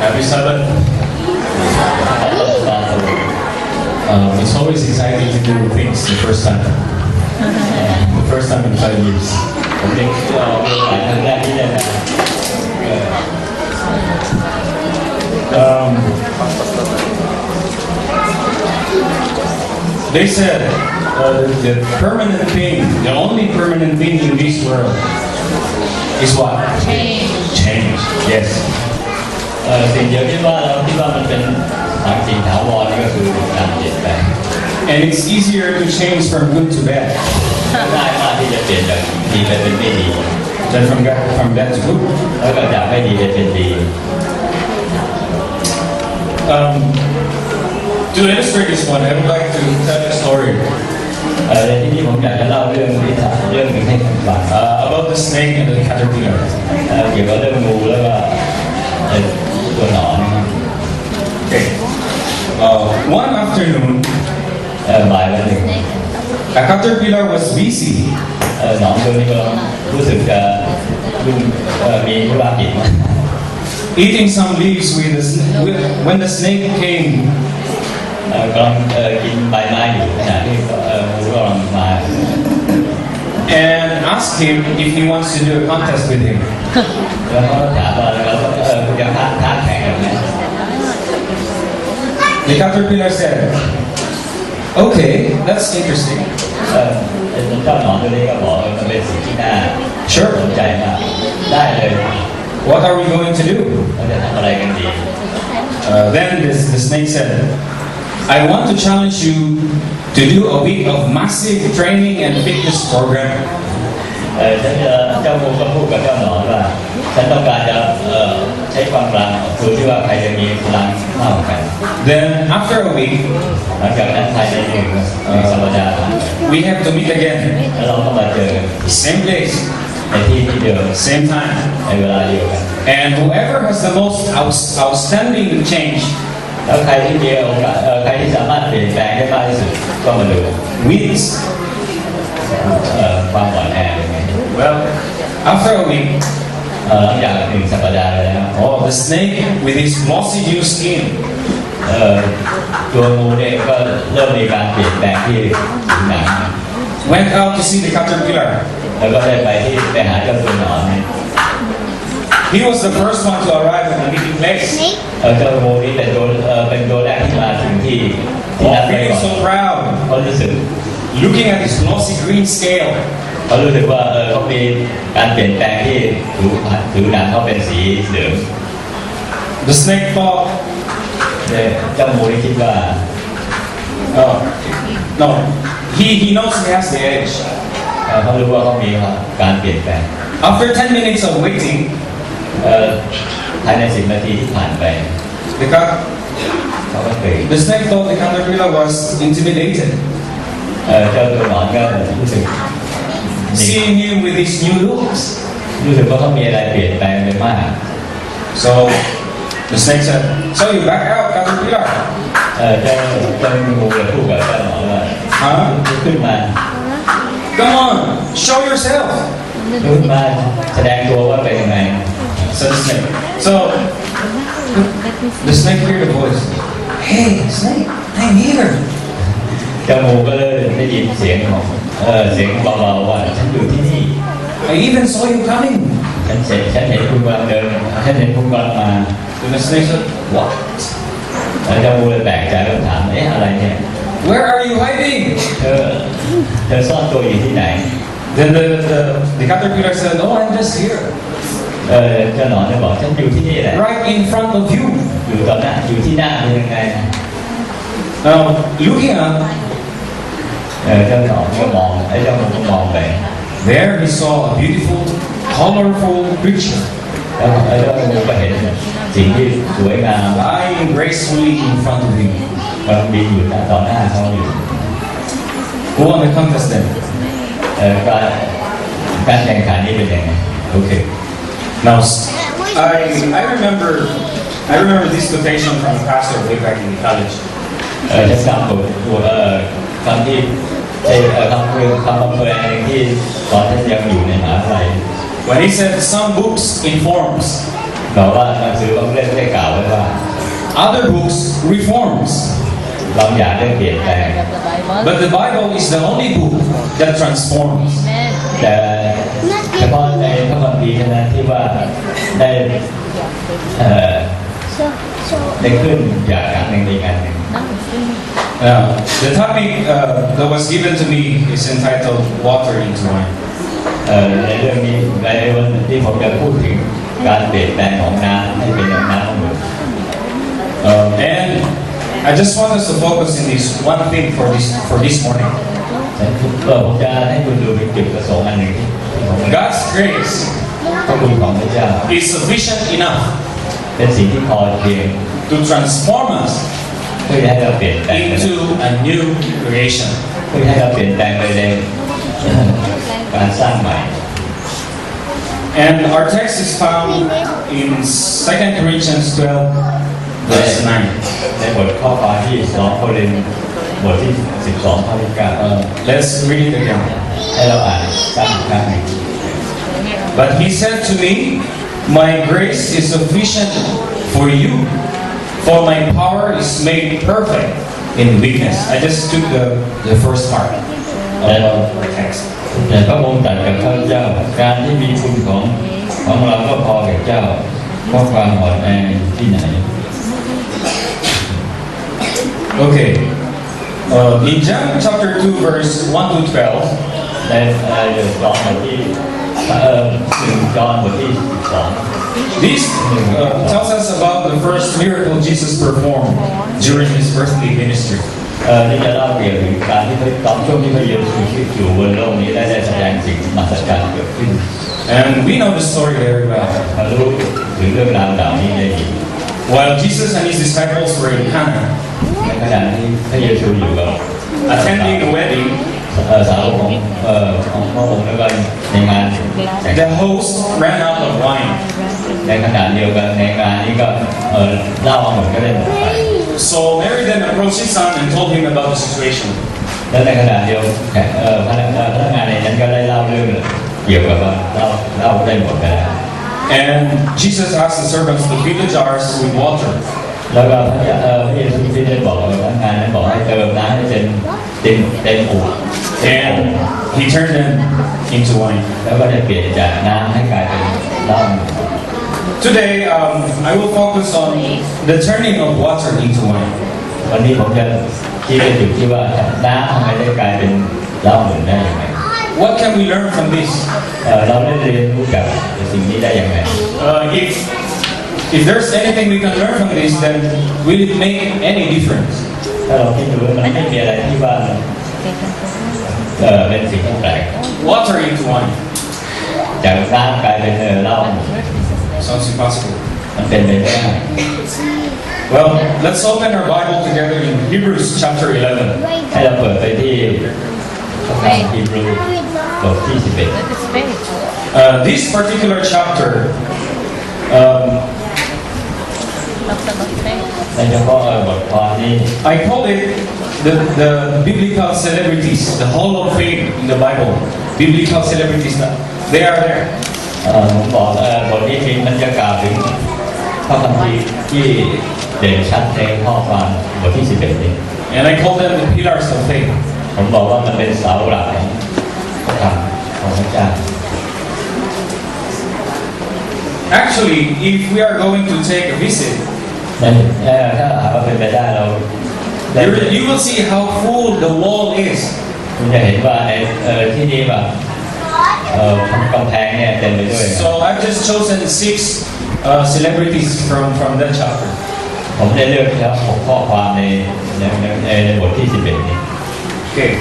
Happy Sabbath. It's always exciting to do things the first time. The first time in 5 years. ผมยังหลายครั้งแรกที่ได้มา They said the permanent thing, the only permanent thing in this world is what? Change. Yes. สิ่งเดียวที่ว่าเราคิดว่ามันเป็นสิ่งถาวรนี่ก็คือการเปลี่ยนแปลง And it's easier to change from good to bad ง่ายมากที่จะเปลี่ยนจากดีไปเป็นไม่ดี than from bad to good. แล้วก็จากไม่ดีไปเป็นดี To illustrate this one, I would like to tell a story ในที่นี้ผมอยากจะเล่าเรื่องนิทานเรื่องหนึ่งให้ฟัง about the snake and the caterpillar. เกี่ยวกับเรื่องงูแล้วก็ตัวหนอน Okay. One afternoon, บ่ายวันหนึ่ง a caterpillar was busy หนอนตัวนี้ก็รู้สึกจะมีธุระกิจมาก eating some leaves when the snake came กำลังกินใบไม้อยู่ขณะที่งูกำลังมา and asked him if he wants to do a contest with him. แล้วเขาถามว่าเราจะท้าแข่งกันไหม The caterpillar said, "Okay, that's interesting. เจ้าหนอนตัวนี้ก็บอกมันเป็นสิ่งที่น่าสนใจมากได้เลย What are we going to do?" เราจะทำอะไรกันดี Then the snake said, "I want to challenge you to do a week of massive training and fitness program." เจ้างูก็พูดกับเจ้าหนอนว่าฉันต้องการจะใช้ความพลังดูที่ว่าใครจะมีพลังเท่ากัน Then after a week, หลังจากนั้นภายในหนึ่งสัปดาห์ we have to meet again. แล้วเราก็มาเจอกัน Same place, ในที่เดียว same time. ในเวลาเดียวกัน And whoever has the most outstanding change แล้วใครที่มีโอกาสใครที่สามารถเปลี่ยนแปลงได้มากที่สุดก็มาดู wins. ความอ่อนแอเป็นไง Well, after a week, หลังจากหนึ่งสัปดาห์แล้ว the snake with his glossy new skin ตัวงูเนี่ยก็เริ่มมีการเปลี่ยนแปลงที่ผิวหนัง went out to see the caterpillar. แล้วก็ได้ไปหาเจ้าตัวหนอนเนี่ย He was the first one to arrive at the meeting place. เจ้างูนี้เป็นตัวแรกที่มาถึงที่นัดไว้ Feeling ก่อน so proud, เขารู้สึก looking at his glossy green scale. เขารู้สึกว่าเขามีการเปลี่ยนแปลงที่ผิวหนังเขาเป็นสีเหลือง The snake thought, เจ้างูนี่คิดว่า no, he knows he has the edge. เขารู้ว่าเขามีการเปลี่ยนแปลง After 10 minutes of waiting, ภายใน10 นาทีที่ผ่านไป เขาก็เคย the snake thought the caterpillar was intimidated, เจ้าตัวหนอนก็รู้สึก seeing him with his new looks. รู้สึกว่าเขามีอะไรเปลี่ยนแปลงไปมาก So the snake said, "So you back out, caterpillar?" เจ้างูเลยพูดกับเจ้าหนอนว่า ขึ้นมา Come on, show yourself. ขึ้นมาแสดงตัวว่าเป็นยังไง Said the snake. So the snake heard a voice. Hey, snake, I'm here. เจ้างูก็เลยได้ยินเสียงเบาๆว่าฉันอยู่ที่นี่ I even saw you coming. ฉันเห็นคุณกำลังเดินฉันเห็นคุณกำลังมา And the snake said, "What? แล้วเจ้างูเลยแปลกใจแล้วถามอะไรเนี่ย Where are you hiding?" เธอซ่อนตัวอยู่ที่ไหน Then the caterpillar said, "Oh, I'm just here, เจ้าหนอนจะบอกฉันอยู่ที่นี่แหละ right in front of you." อยู่ตอนหน้าอยู่ที่หน้าเป็นยังไง Now, looking up, เจ้าหนอนก็มองเจ้างูก็มองไป there he saw a beautiful, colorful creature แล้วเจ้างูก็เห็นสิ่งที่สวยงาม lying gracefully in front of him. กำลังบินอยู่ต่อหน้าเขาอยู่ Who won the contest then? การแข่งขันนี้เป็นยังไง Okay. Now, I remember this quotation from a pastor way back in college. ฉันจำตัวคำที่คำแปลงที่ตอนท่านยังอยู่ในมหาวิทยาลัย When he said some books in forms, บอกว่าหนังสือบางเล่มได้กล่าวไว้ว่า Other books reforms. บางอย่างได้เปลี่ยนแปลง But the Bible is the only book that transforms. แต่เฉพาะในพระคัมภีร์เท่านั้นที่ว่าได้ได้ขึ้นจากการหนึ่งในการหนึ่ง The topic that was given to me is entitled Water into Wine. ในเรื่องนี้ในวันที่ผมจะพูดถึงการเปลี่ยนแปลงของน้ำให้เป็นน้ำเหมือน And I just want us to focus in this one thing for this morning. ผมจะให้คุณดูเป็นจุดประสงค์อันหนึ่งที่ผม God's grace พระคุณของพระเจ้า is sufficient enough เป็นสิ่งที่พอเพียง to transform us เพื่อให้เราเปลี่ยนแปลง into a new creation. เพื่อให้เราเปลี่ยนแปลงไปในการสร้างใหม่ And our text is found in 2 Corinthians 12, verse 9. ในบทข้อความที่2 โครินธ์บทที่12 ข้อที่ 9 Let's read it again. ให้เราอ่านซ้ำอีกครั้งหนึ่ง But he said to me, My grace is sufficient for you, for my power is made perfect in weakness. I just took the first part of our text. แต่พระองค์ตรัสกับข้าพเจ้าการที่มีคุณของเราก็พอแก่เจ้าเพราะความอ่อนแอที่ไหน Okay. In John chapter 2, verse 1 to 12, ในจอห์นบทที่1 จอห์นบทที่12 this tells us about the first miracle Jesus performed during his earthly ministry. ที่จะเล่าเกี่ยวกับการที่ตอนช่วงที่พระเยซูคริสต์อยู่บนโลกนี้ได้แสดงสิ่งมหัศจรรย์เกิดขึ้น And we know the story very well. เรารู้ถึงเรื่องราวเหล่านี้ได้ดี While Jesus and his disciples were in Cana, ในขณะที่พระเยซูอยู่กับ attending the wedding, สาวของพระองค์แล้วก็ในงาน the host ran out of wine. ในขณะเดียวกันในงานนี้ก็เหล้าองุ่นก็ได้หมดไป So Mary then approached his son and told him about the situation. แล้วในขณะเดียวพนักงานในนั้นก็ได้เล่าเรื่องเกี่ยวกับว่าเหล้าได้หมดไปแล้ว And Jesus asked the servants to fill the jars with water. แล้วก็พระเยซูคริสต์ได้บอกพนักงานนั้นบอกให้เติมน้ำให้เต็มอู่ And he turned them into wine. แล้วก็ได้เปลี่ยนจากน้ำให้กลายเป็นเหล้า Today, I will focus on the turning of water into wine. วันนี้ผมจะชี้ไปจุดที่ว่าน้ำทำไมได้กลายเป็นเหล้าหมุนได้ยังไง What can we learn from this? เราได้เรียนรู้กับสิ่งนี้ได้ยังไง If there's anything we can learn from this, then will it make any difference? ถ้าเราคิดดูว่ามันไม่มีอะไรที่ว่าเป็นสิ่งที่แปลก Water into wine. จากน้ำกลายเป็นเหล้า Sounds impossible. มันเป็นไปไม่ได้ Well, let's open our Bible together in Hebrews chapter 11. ให้เราเปิดไปที่พระคัมภีร์ฮีบรูบทที่ This particular chapter, ในเฉพาะบทความนี้ I call it the biblical celebrities, the Hall of Fame in the Bible. Biblical celebrities, they are there. ผมบอกบทนี้มันจะกล่าวถึงพระคัมภีร์ที่เด่นชัดในข้อความบทที่ 11 นี้ And I call them the pillars of faith. ผมบอกว่ามันเป็นเสาหลักของพระธรรมของพระเจ้า Actually, if we are going to take a visit, ถ้าหากว่าเป็นไปได้เรา you will see how full the wall is. คุณจะเห็นว่าในที่นี้แบบกำแพงเนี่ยเต็มไปด้วย So I've just chosen 6 celebrities from that chapter. ผมได้เลือกแค่6ข้อความในบทที่ 11 นี้ Okay.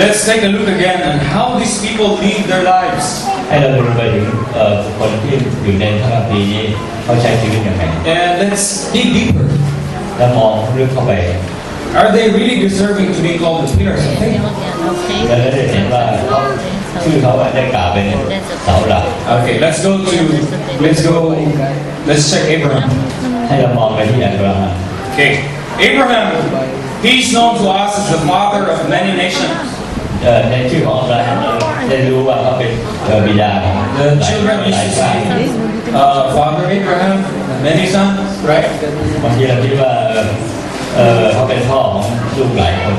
Let's take a look again on how these people live their lives. ให้เราดูไปถึงคนที่อยู่ในพระคัมภีร์นี้เขาใช้ชีวิตยังไง And let's dig deeper. แล้วมองลึกเข้าไป Are they really deserving to be called the pillars of faith? แล้วได้เห็นว่าชื่อเขาได้กล่าวเป็นเสาหลัก Okay, let's check Abraham. ให้เรามองไปที่อับราฮัม Okay, Abraham, he's known to us as the father of many nations. ในชื่อของอับราฮัมเราได้รู้ว่าเขาเป็นบิดาของหลายชาติ Father Abraham, many sons, right? บางทีเราคิดว่าเขาเป็นพ่อของลูกหลายคน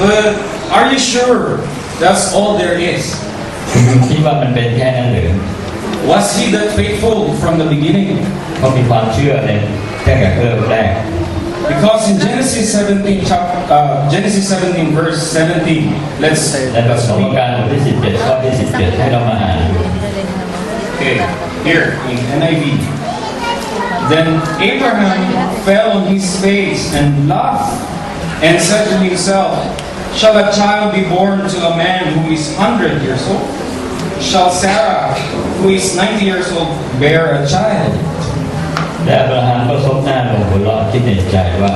But are you sure that's all there is? คิดว่ามันเป็นแค่นั้นหรือ Was he that faithful from the beginning? เขามีความเชื่อในตั้งแต่เริ่มแรก Because in Genesis 17 verse 17, let's และประสบการณ์บทที่17ข้อที่17ให้เรามาอ่าน Okay, here in NIV. Then Abraham fell on his face and laughed and said to himself, Shall a child be born to a man who is 100 years old? Shall Sarah, who is 90 years old, bear a child? และอับราฮัมก็ซบหน้าลงหัวเราะคิดในใจว่า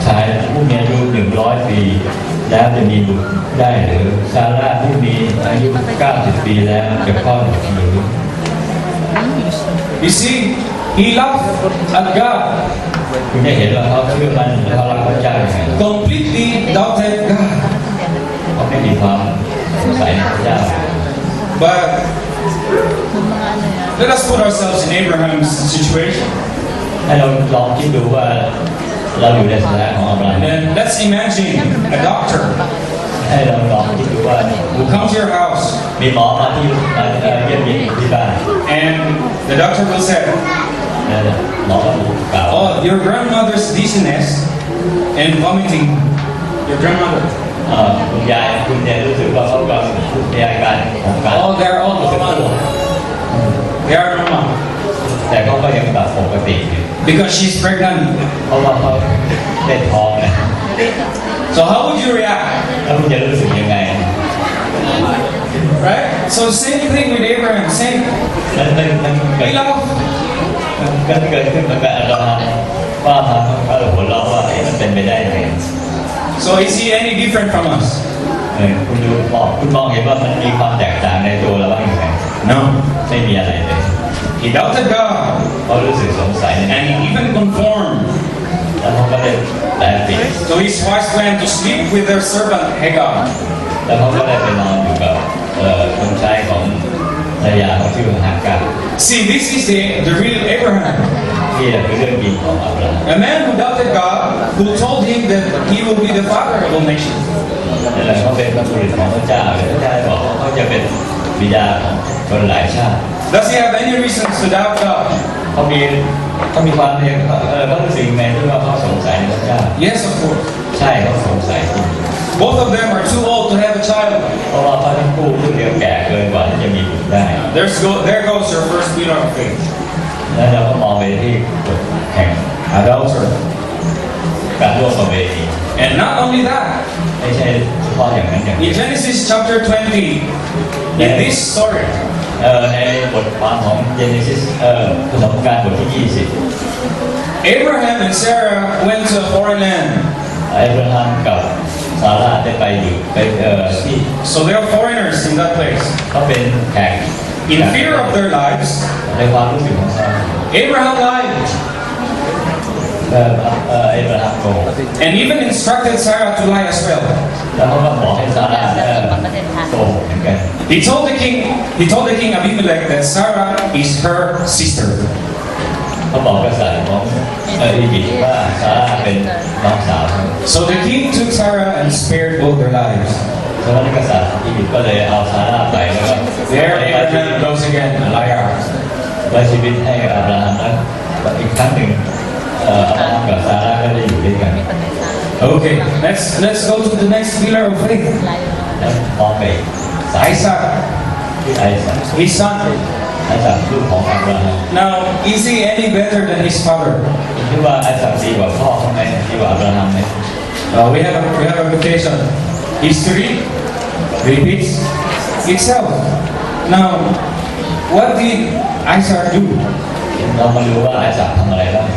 ชายผู้มีอายุ100 ปีแล้วจะมีบุตรได้หรือซาร่าผู้มีอายุ90 ปีแล้วจะคลอดบุตรหรือ You see, he loved at God, คุณจะเห็นว่าเขาเชื่อมั่นและเขารักพระเจ้าอย่างไร completely doubted God. เขาไม่มีความสงสัยในพระเจ้า But let us put ourselves in Abraham's situation. ให้เราลองคิดดูว่าเราอยู่ในสถานะของอับราฮัม And then let's imagine a doctor ให้เราลองคิดดูว่า who comes to your house มีหมอมาที่เยี่ยมเยียนที่บ้าน and the doctor will say, หมอก็กล่าว Oh, your grandmother's dizziness and vomiting. Your grandmother. คุณยายคุณเนี่ยรู้สึกว่าเขากำลังมีอาการของการ Oh, they're all normal. They are normal แต่เขาก็ยังแบบปกติอยู่ because she's pregnant. เพราะว่าเขาได้ท้องนะ So how would you react? แล้วคุณจะรู้สึกยังไง Right? So same thing with Abraham. Same. มันเกิ He ด loved. ขึ้นเหมือนกับอับราฮัมว่าพาเขาหัวเราะว่ามันเป็นไปได้ยังไง So is he any different from us? คุณมองเห็นว่ามันมีความแตกต่างในตัวเราบ้างไหม No. ไม่มีอะไรเลย He doubted God เขารู้สึกสงสัยใน and he even conformed. แล้วเขาก็ได้แปลเปลี่ยน So his wife planned to sleep with their servant Hagar. แล้วเขาก็ได้ไปนอนอยู่กับคนใช้ของภรรยาเขาชื่อฮากา See, this is the real Abraham. ที่คือเรื่องจริงของอับราฮัม A man who doubted God, who told him that he will be the father of all nations. นั่นแหละเขาเป็นพระบุตรของพระเจ้าพระเจ้าบอกว่าเขาจะเป็นบิดาของคนหลายชาติ Does he have any reasons to doubt God? เขามีความเรียนเขารู้สึกไงที่ว่าเขาสงสัยในพระเจ้า Yes, of course. ใช่เขาสงสัยจริง Both of them are too old to have a child. เพราะว่าเขาทั้งคู่เพิ่งเรียนแก่เกินกว่าที่จะมีบุตรได้ There goes your first pillar of faith. แล้วเราก็มองไปที่กฎแห่ง Adultery. การร่วมประเวณี And not only that, ไม่ใช่เฉพาะอย่างนั้นอย่างเดี in ยว Genesis chapter 20, in this story, ในบทความของเจเนซิสประสบการณ์บทที่ Abraham and Sarah went to a foreign land. 20อับราฮัมกับซาร่าได้ไปอยู่ไปที่ So they are foreigners in that place. เขาเป็นแขก In fear of their lives, ในความรู้สึกของเขา Abraham lied อับราฮัมโกหก and even instructed Sarah to lie as well. แล้วเขาก็บอกให้ซาร่าโกหกเหมือนกัน He told the king Abimelech that Sarah is her sister. เขาบอกกษัตริย์ของอียิปต์ว่าซาร่าเป็นน้องสาวเขา So the king took Sarah and spared both their lives. ฉะนั้นกษัตริย์อียิปต์ก็เลยเอาซาร่าไปแล้วก็ There Abraham goes again, a liar. ไว้ชีวิตให้อับราฮัมแล้วอีกครั้งหนึ่งอับราฮัมกับซาร่าก็ได้อยู่ด้วยกัน Okay, let's go to the next pillar of faith. แล้วมองไป Isaac, ที่ไอซัค his son. ไอซัคลูกของอับราฮัม Now, is he any better than his father? คิดว่าไอซัคดีกว่าพ่อเขาไหมดีกว่าอับราฮัมไหม We have a reputation. History repeats itself. Now, what did Isaac do? เรามาดูว่าไอซัคทำอะไรบ้าง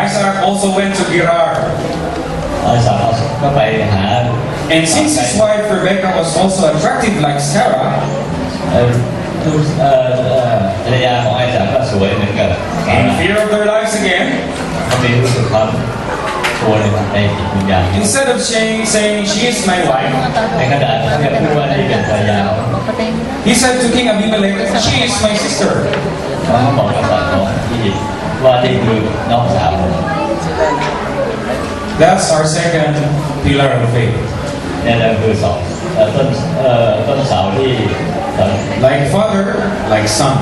Isaac also went to Gerar. ไอซัคก็ไปหา And since his wife Rebecca was also attractive like Sarah, ภรรยาของไอซัคก็สวยเหมือนกับ in fear of their lives again, เขามีรู้สึกความ they กลัว กลัว took ใน Hagar ความ and รู้สึก ตัวเลยในจิตวิญญาณ Instead of saying she is my wife, ในขณะที่เขาพูดว่านี่เป็นภรรยา he said to King Abimelech, she is my sister. เขาบอกกษัตริย์ของอียิปต์ว่านี่คือน้องสาว That's our second pillar of faith. นี่นคือสองต้นเสาที่ Like father, like son.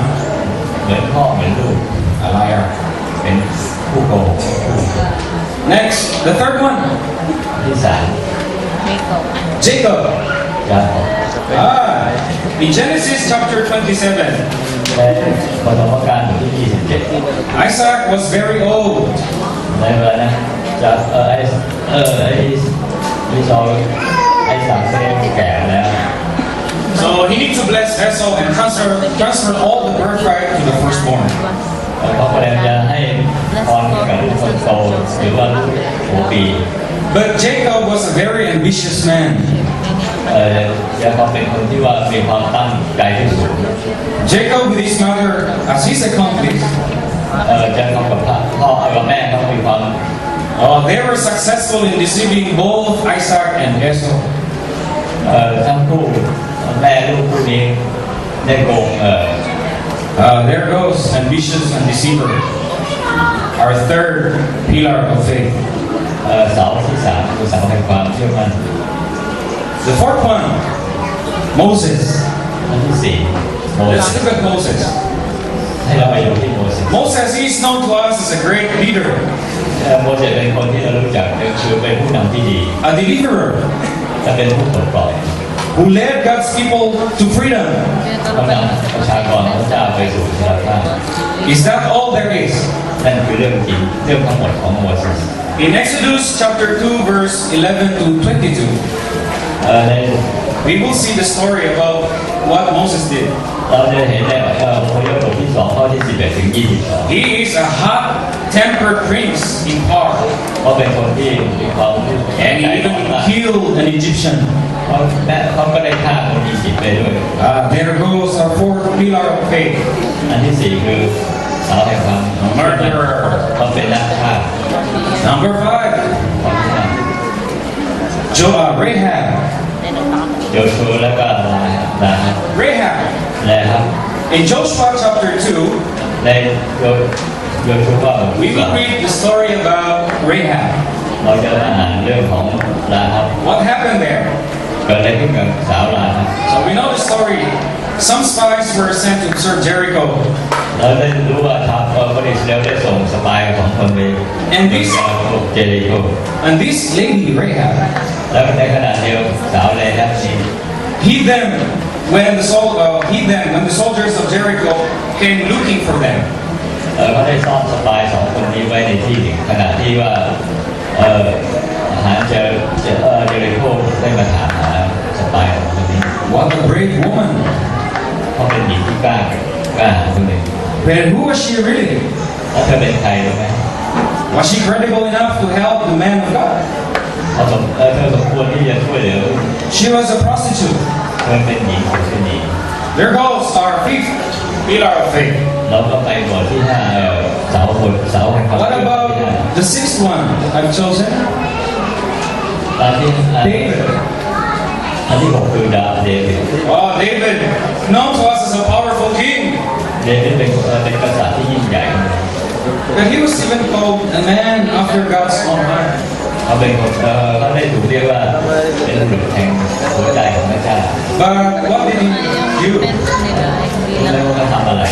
เหมือนพ่อเหมือนลูก A liar. เป็นผู้โกหก Next, the third one. ที่สาม Jacob. ยาโคบ In Genesis chapter 27, ในปฐมกาลบทที่27 Isaac was very old. ในเวลานั้นจากไอ้ซอไอ้สามเซนแก่แล้ว So he needs to bless Esau and transfer all the birthright to the firstborn. เขาก็เลยจะให้พรกับลูกคนโตหรือว่าลูกหัวปี But Jacob was a very ambitious man. ยาโคบเป็นคนที่ว่ามีความตั้งใจที่สูง Jacob with his mother as his accomplice. จะทำกับพ่อกับแม่เขามีความ They were successful in deceiving both Isaac and Esau. ทั้งคู่แม่ลูกคู่นี้ได้โกงThere goes ambitious and deceiver. Our third pillar of faith. เสาที่สามคือเสาแห่งความเชื่อมั่น The fourth one, Moses. อันที่สี่โมเส Let's ส look at Moses. ให้เราไปดูที่โมเสส Moses is known to us as a great leader, โมเสสเป็นคนที่เรารู้จักคือเป็นผู้นำที่ดี a deliverer, และเป็นผู้ปลดปล่อย who led God's people to freedom. เขานำประชากรของพระเจ้าไปสู่อิสรภาพ Is that all there is? นั่นคือเรื่องจริงเรื่องทั้งหมดของโมเสส In Exodus chapter 2 verse 11 to 22, ใน we will see the story about what Moses did. เราจะเห็นในพระยศบทที่2ข้อที่11ถึง22 He is a hot-tempered prince in power, เขาเป็นคนที่มีความ and he even killed an Egyptian. เขาก็ได้ฆ่าคนอียิปต์ไปด้วย There goes our fourth pillar of faith. อันที่สี่คือเสาแห่งความ Murderer. เขาเป็นนักฆ่า Number 5, ของฆ่า Rahab. โยชูแล้วก็ลา Rahab. และครับ In Joshua chapter 2, ในโยชูว่า we will read the story about Rahab. เราจะอ่านเรื่องของลาครับ What happened there? เกิดอะไรขึ้นกับสาวลาครับ So we know the story. Some spies were sent to search Jericho. เราได้รู้ว่าทัพคนอิสราเอลได้ส่งสปายของคนไปเจริโก And this lady, Rahab, แล้วในขณะเดียวสาวเลยครับนี่ hid them when the soldiers of Jericho came looking for them. เขาได้ซ่อนสปายสองคนนี้ไว้ในที่หนึ่งขณะที่ว่าทหารเจริโกได้มาถามหาสปายของคนนี้ What a brave woman! เขาเป็นหญิงที่กล้าหาญคนหนึ่ง But who was she really? แล้วเธอเป็นใครรู้ไหม Was she credible enough to help the man of God? เธอสมควรที่จะช่วยเหลือ She was a prostitute. เธอเป็นหญิงของชนี There goes our fifth pillar of faith. เราก็ไปบทที่5เสาแห่งความ What about the sixth one I've chosen? ตอนที่ David. อันที่6คือเดวิด Oh, David, known to us as a powerful king. เดวิดเป็นกษัตริย์ที่ยิ่งใหญ่ But he was even called a man after God's own heart. เขาเป็นคนเขาได้ถูกเรียกว่าเป็นบุตรแห่งหัวใจของพระเจ้า But what did he do? แล้วเขาทำอะไร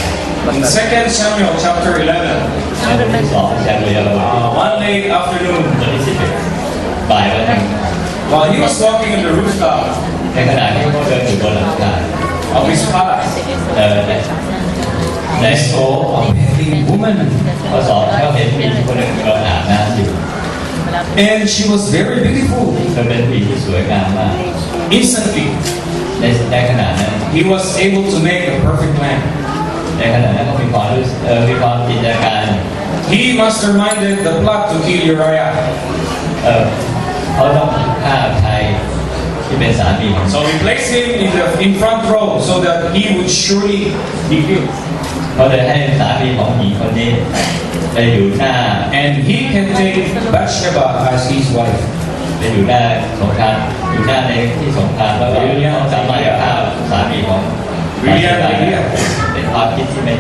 In 2 Samuel chapter 11, ในบทที่2แชร์เรียล one late afternoon, บทที่11บ่ายวันหนึ่ง while he was walking on the rooftop ในขณะที่เขาเดินอยู่บนหลังคา of his palace, ใน he saw a bathing woman. เขาเห็นผู้หญิงคนหนึ่งกำลังอาบน้ำอยู่ And she was very beautiful. เธอเป็นผู้หญิงที่สวยงามมาก Instantly, ในขณะนั้น he was able to make a perfect plan. ในขณะนั้นเขามีความจินตนาการ He masterminded the plot to kill Uriah. เขาต้องฆ่าใครที่เป็นสามีของ So he placed him in front row so that he would surely be killed. เขาเลยให้สามีของหญิงคนนี้ไปอยู่หน้า and he can take Bathsheba as his wife. ไปอยู่หน้าสงครามอยู่หน้าในที่สงครามแล้วก็สามารถฆ่าสามีของ Brilliant idea. เป็นความคิดที่ไม่